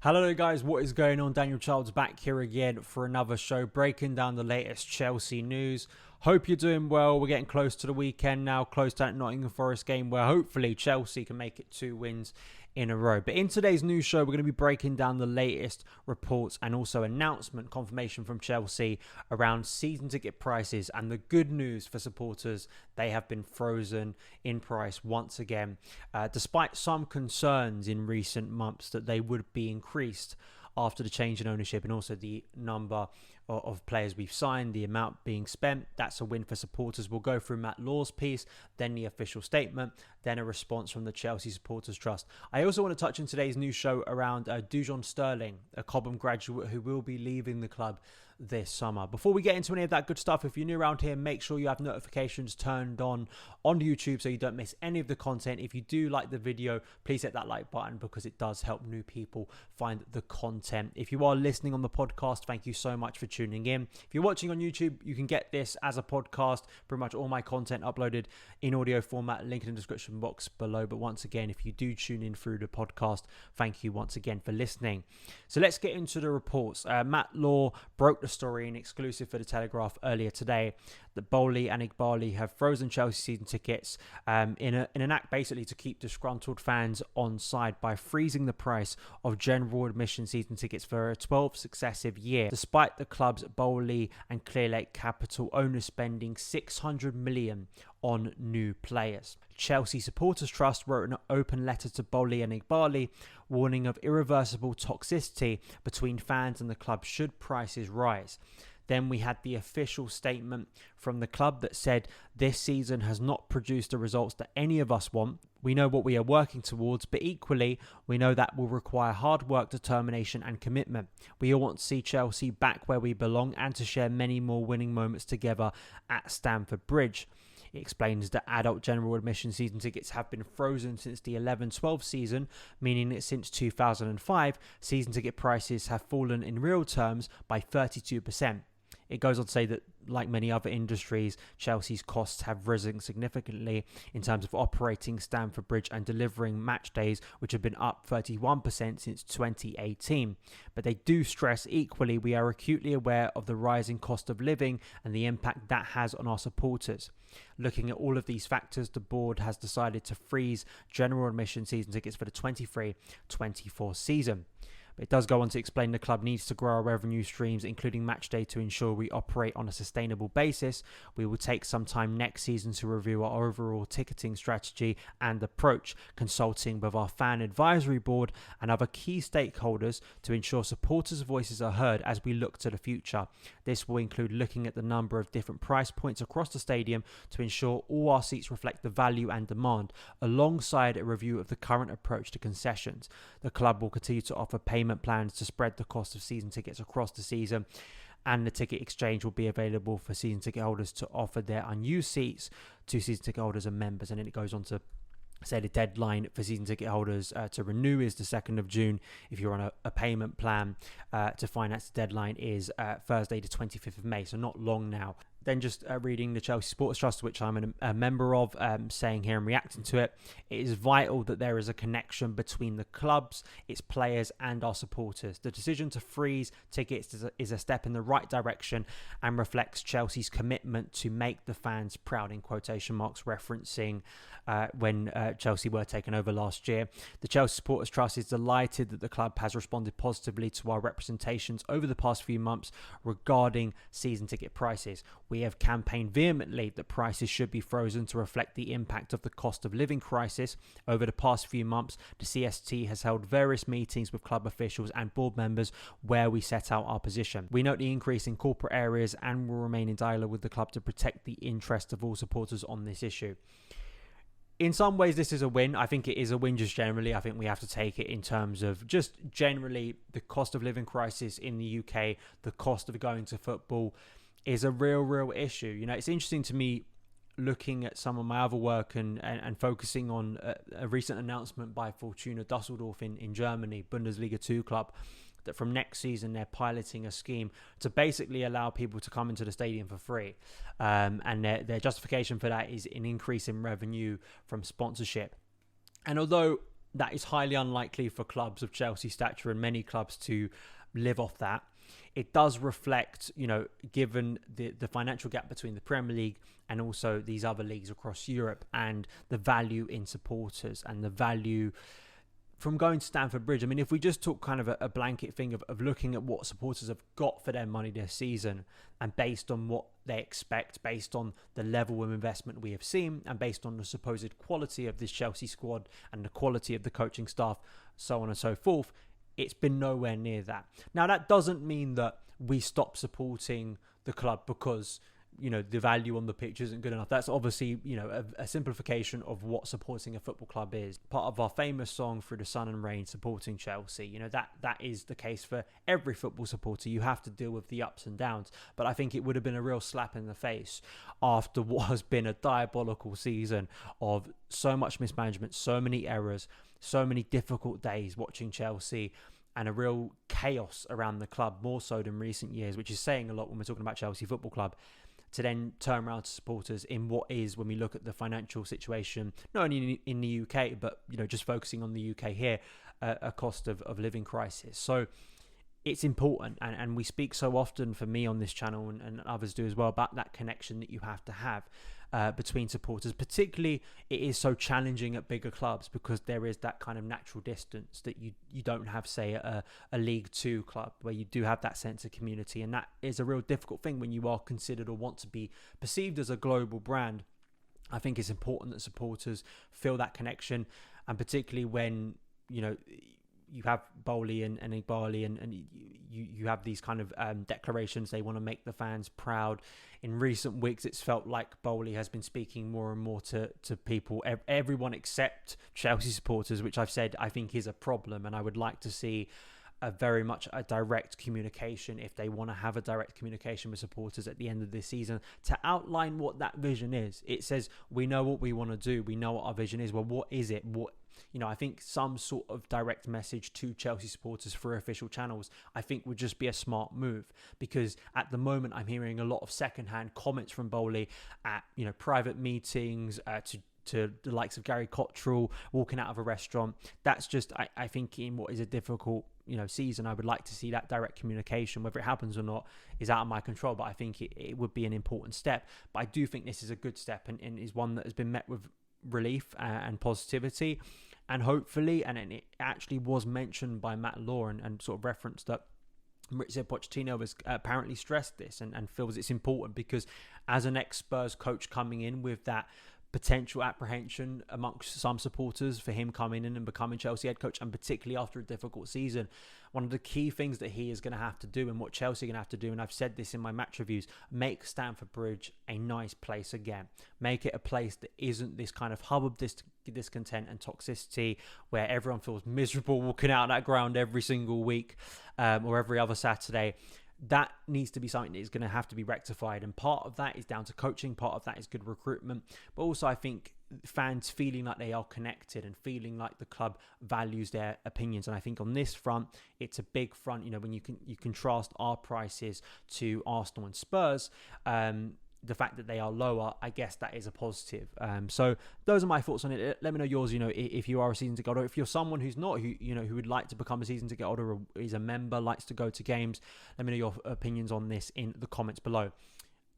Hello there guys, what is going on? Daniel Childs back here again for another show, breaking down the latest Chelsea news. Hope you're doing well. We're getting close to the weekend now, close to that Nottingham Forest game where hopefully Chelsea can make it 2 wins in a row. But in today's news show, we're going to be breaking down the latest reports and also announcement confirmation from Chelsea around season ticket prices, and the good news for supporters, they have been frozen in price once again, despite some concerns in recent months that they would be increased after the change in ownership and also the number of players we've signed, the amount being spent. That's a win for supporters. We'll go through Matt Law's piece, then the official statement, then a response from the Chelsea Supporters Trust. I also want to touch in today's news show around Dujon Sterling, a Cobham graduate who will be leaving the club this summer. Before we get into any of that good stuff, if you're new around here, make sure you have notifications turned on YouTube so you don't miss any of the content. If you do like the video, please hit that like button because it does help new people find the content. If you are listening on the podcast, thank you so much for tuning in. If you're watching on YouTube, you can get this as a podcast. Pretty much all my content uploaded in audio format, link in the description box below. But once again, if you do tune in through the podcast, thank you once again for listening. So let's get into the reports. Matt Law broke the story in exclusive for the Telegraph earlier today that Boehly and Ighbali have frozen Chelsea season tickets in an act basically to keep disgruntled fans on side by freezing the price of general admission season tickets for a 12th successive year, despite the club's Boehly and Clearlake Capital owners spending $600 million on new players. Chelsea Supporters Trust wrote an open letter to Boehly and Ighbali warning of irreversible toxicity between fans and the club should prices rise. Then we had the official statement from the club that said this season has not produced the results that any of us want. We know what we are working towards, but equally, we know that will require hard work, determination and commitment. We all want to see Chelsea back where we belong and to share many more winning moments together at Stamford Bridge. It explains that adult general admission season tickets have been frozen since the 11-12 season, meaning that since 2005, season ticket prices have fallen in real terms by 32%. It goes on to say that, like many other industries, Chelsea's costs have risen significantly in terms of operating Stamford Bridge and delivering match days, which have been up 31% since 2018. But they do stress equally, we are acutely aware of the rising cost of living and the impact that has on our supporters. Looking at all of these factors, the board has decided to freeze general admission season tickets for the 23-24 season. It does go on to explain the club needs to grow our revenue streams, including match day, to ensure we operate on a sustainable basis. We will take some time next season to review our overall ticketing strategy and approach, consulting with our fan advisory board and other key stakeholders to ensure supporters' voices are heard as we look to the future. This will include looking at the number of different price points across the stadium to ensure all our seats reflect the value and demand, alongside a review of the current approach to concessions. The club will continue to offer payment plans to spread the cost of season tickets across the season, and the ticket exchange will be available for season ticket holders to offer their unused seats to season ticket holders and members. And then it goes on to say the deadline for season ticket holders to renew is the 2nd of June. If you're on a payment plan to finance, the deadline is Thursday the 25th of May, so not long now. Then just reading the Chelsea Supporters Trust, which I'm a member of, saying here and reacting to it, it is vital that there is a connection between the clubs, its players and our supporters. The decision to freeze tickets is a step in the right direction and reflects Chelsea's commitment to make the fans proud, in quotation marks, referencing when Chelsea were taken over last year. The Chelsea Supporters Trust is delighted that the club has responded positively to our representations over the past few months regarding season ticket prices. We have campaigned vehemently that prices should be frozen to reflect the impact of the cost of living crisis. Over the past few months, the CST has held various meetings with club officials and board members where we set out our position. We note the increase in corporate areas and will remain in dialogue with the club to protect the interest of all supporters on this issue. In some ways, this is a win. I think it is a win just generally. I think we have to take it in terms of just generally the cost of living crisis in the UK, the cost of going to football is a real issue. You know, it's interesting to me looking at some of my other work and focusing on a recent announcement by Fortuna Düsseldorf in Germany, Bundesliga 2 club, that from next season they're piloting a scheme to basically allow people to come into the stadium for free. And their justification for that is an increase in revenue from sponsorship. And although that is highly unlikely for clubs of Chelsea stature and many clubs to live off that. It does reflect, given the financial gap between the Premier League and also these other leagues across Europe, and the value in supporters and the value from going to Stamford Bridge. I mean, if we just talk kind of a blanket thing of looking at what supporters have got for their money this season, and based on what they expect, based on the level of investment we have seen, and based on the supposed quality of this Chelsea squad and the quality of the coaching staff, so on and so forth, it's been nowhere near that. Now, that doesn't mean that we stop supporting the club because the value on the pitch isn't good enough. That's obviously, a simplification of what supporting a football club is. Part of our famous song, Through the Sun and Rain, supporting Chelsea, that is the case for every football supporter. You have to deal with the ups and downs. But I think it would have been a real slap in the face after what has been a diabolical season of so much mismanagement, so many errors, so many difficult days watching Chelsea, and a real chaos around the club, more so than recent years, which is saying a lot when we're talking about Chelsea Football Club, to then turn around to supporters in what is, when we look at the financial situation, not only in the UK, but just focusing on the UK here, a cost of living crisis. So it's important, and we speak so often, for me on this channel, and others do as well, about that connection that you have to have between supporters. Particularly, it is so challenging at bigger clubs because there is that kind of natural distance that you don't have, say, at a League Two club, where you do have that sense of community, and that is a real difficult thing when you are considered or want to be perceived as a global brand. I think it's important that supporters feel that connection, and particularly when you have Boehly and Igbali, and you have these kind of declarations. They want to make the fans proud. In recent weeks, it's felt like Boehly has been speaking more and more to people, everyone except Chelsea supporters, which I've said I think is a problem, and I would like to see very much a direct communication, if they want to have a direct communication with supporters at the end of this season, to outline what that vision is. It says, we know what we want to do, we know what our vision is. Well, what is it? I think some sort of direct message to Chelsea supporters through official channels, I think would just be a smart move, because at the moment I'm hearing a lot of secondhand comments from Boehly at private meetings, to the likes of Gary Cottrell walking out of a restaurant. That's just, I think, in what is a difficult season, I would like to see that direct communication. Whether it happens or not is out of my control, but I think it would be an important step. But I do think this is a good step, and is one that has been met with relief and positivity, and hopefully, and it actually was mentioned by Matt Law and sort of referenced that Mauricio Pochettino has apparently stressed this and feels it's important, because as an ex-Spurs coach coming in with that potential apprehension amongst some supporters for him coming in and becoming Chelsea head coach, and particularly after a difficult season, one of the key things that he is going to have to do, and what Chelsea are going to have to do, and I've said this in my match reviews, make Stamford Bridge a nice place again. Make it a place that isn't this kind of hub of discontent and toxicity, where everyone feels miserable walking out on that ground every single week or every other Saturday. That needs to be something that is going to have to be rectified, and part of that is down to coaching, part of that is good recruitment, but also I think fans feeling like they are connected and feeling like the club values their opinions. And I think on this front, it's a big front. When you contrast our prices to Arsenal and Spurs, the fact that they are lower, I guess that is a positive. So those are my thoughts on it. Let me know yours. If you are a season ticket holder, if you're someone who's not, who would like to become a season ticket holder, or is a member, likes to go to games, let me know your opinions on this in the comments below.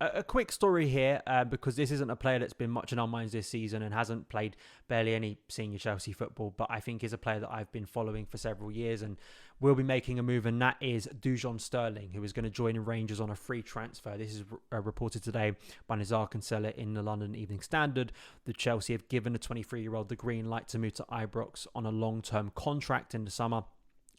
A quick story here, because this isn't a player that's been much in our minds this season and hasn't played barely any senior Chelsea football, but I think is a player that I've been following for several years and will be making a move, and that is Dujon Sterling, who is going to join Rangers on a free transfer. This is reported today by Nizar Kinsella in the London Evening Standard. The Chelsea have given the 23-year-old the green light to move to Ibrox on a long-term contract in the summer.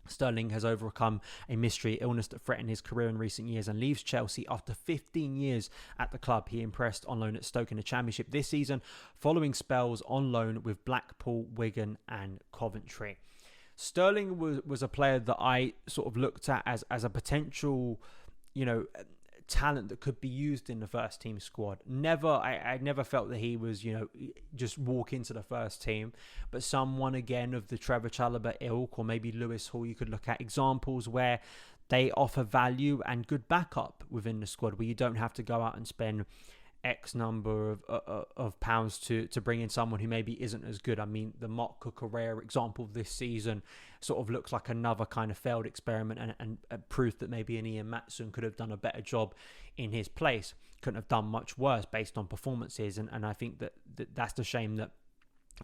Sterling has overcome a mystery illness that threatened his career in recent years and leaves Chelsea after 15 years at the club. He impressed on loan at Stoke in the Championship this season, following spells on loan with Blackpool, Wigan and Coventry. Sterling was a player that I sort of looked at as a potential, talent that could be used in the first team squad. I never felt that he was, just walk into the first team, but someone again of the Trevor Chalobah ilk, or maybe Lewis Hall, you could look at examples where they offer value and good backup within the squad, where you don't have to go out and spend X number of pounds to bring in someone who maybe isn't as good. I mean, the Mark Cucurella example this season sort of looks like another kind of failed experiment and proof that maybe an Ian Matson could have done a better job in his place, couldn't have done much worse based on performances. And I think that's the shame that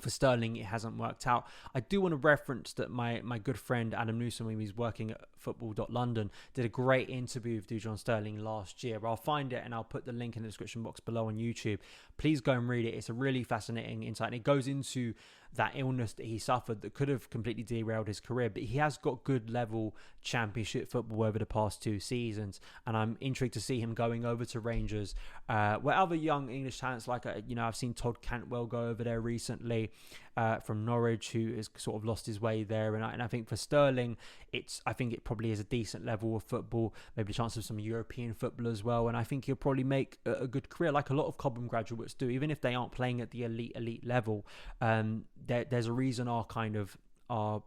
for Sterling it hasn't worked out. I do want to reference that my good friend Adam Newsom, when he's working at Football.London, did a great interview with Dujon Sterling last year. I'll find it and I'll put the link in the description box below on YouTube. Please go and read it. It's a really fascinating insight, and it goes into that illness that he suffered that could have completely derailed his career, but he has got good level championship football over the past 2 seasons, and I'm intrigued to see him going over to Rangers, where other young English talents like I've seen Todd Cantwell go over there recently from Norwich, who has sort of lost his way there, and I think for Sterling I think it probably is a decent level of football, maybe the chance of some European football as well, and I think he'll probably make a good career like a lot of Cobham graduates do, even if they aren't playing at the elite level. There's a reason our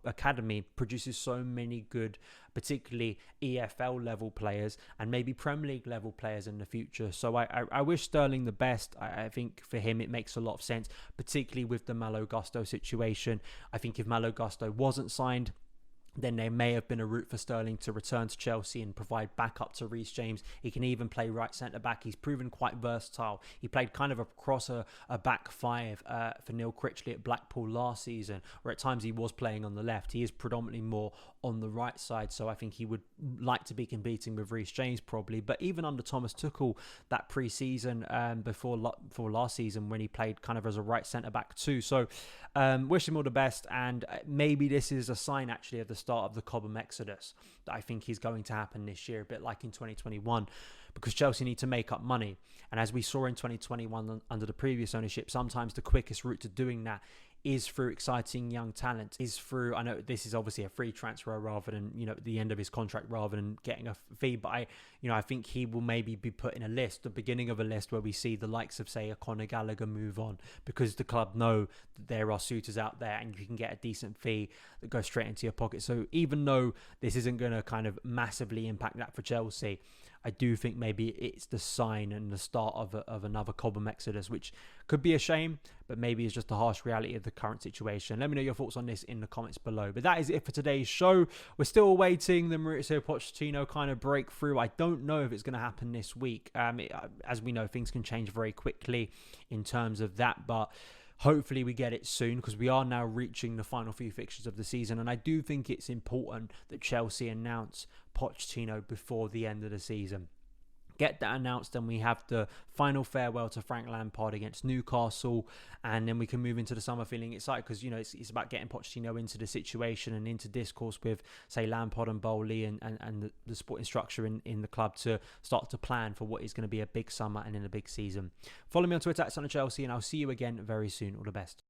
academy produces so many good, particularly EFL level players and maybe Premier League level players in the future. So I wish Sterling the best. I think for him it makes a lot of sense, particularly with the Malo Gusto situation. I think if Malo Gusto wasn't signed, then there may have been a route for Sterling to return to Chelsea and provide backup to Reece James. He can even play right centre-back. He's proven quite versatile. He played kind of across a back five for Neil Critchley at Blackpool last season, where at times he was playing on the left. He is predominantly more on the right side, so I think he would like to be competing with Reece James probably. But even under Thomas Tuchel, that pre-season before last season, when he played kind of as a right centre-back too. So wish him all the best, and maybe this is a sign actually of the start of the Cobham exodus that I think is going to happen this year, a bit like in 2021, because Chelsea need to make up money. And as we saw in 2021 under the previous ownership, sometimes the quickest route to doing that is through exciting young talent, is through, I know this is obviously a free transfer rather than, at the end of his contract rather than getting a fee, but I think he will maybe be put in a list, the beginning of a list where we see the likes of, say, a Conor Gallagher move on, because the club know that there are suitors out there and you can get a decent fee that goes straight into your pocket. So even though this isn't going to kind of massively impact that for Chelsea, I do think maybe it's the sign and the start of another Cobham exodus, which could be a shame, but maybe it's just the harsh reality of the current situation. Let me know your thoughts on this in the comments below. But that is it for today's show. We're still awaiting the Mauricio Pochettino kind of breakthrough. I don't know if it's going to happen this week. As we know, things can change very quickly in terms of that, but hopefully we get it soon, because we are now reaching the final few fixtures of the season, and I do think it's important that Chelsea announce Pochettino before the end of the season. Get that announced, and we have the final farewell to Frank Lampard against Newcastle, and then we can move into the summer feeling excited, because it's about getting Pochettino into the situation and into discourse with, say, Lampard and Boehly and the sporting structure in the club to start to plan for what is going to be a big summer and in a big season. Follow me on Twitter at SonOfChelsea, and I'll see you again very soon. All the best.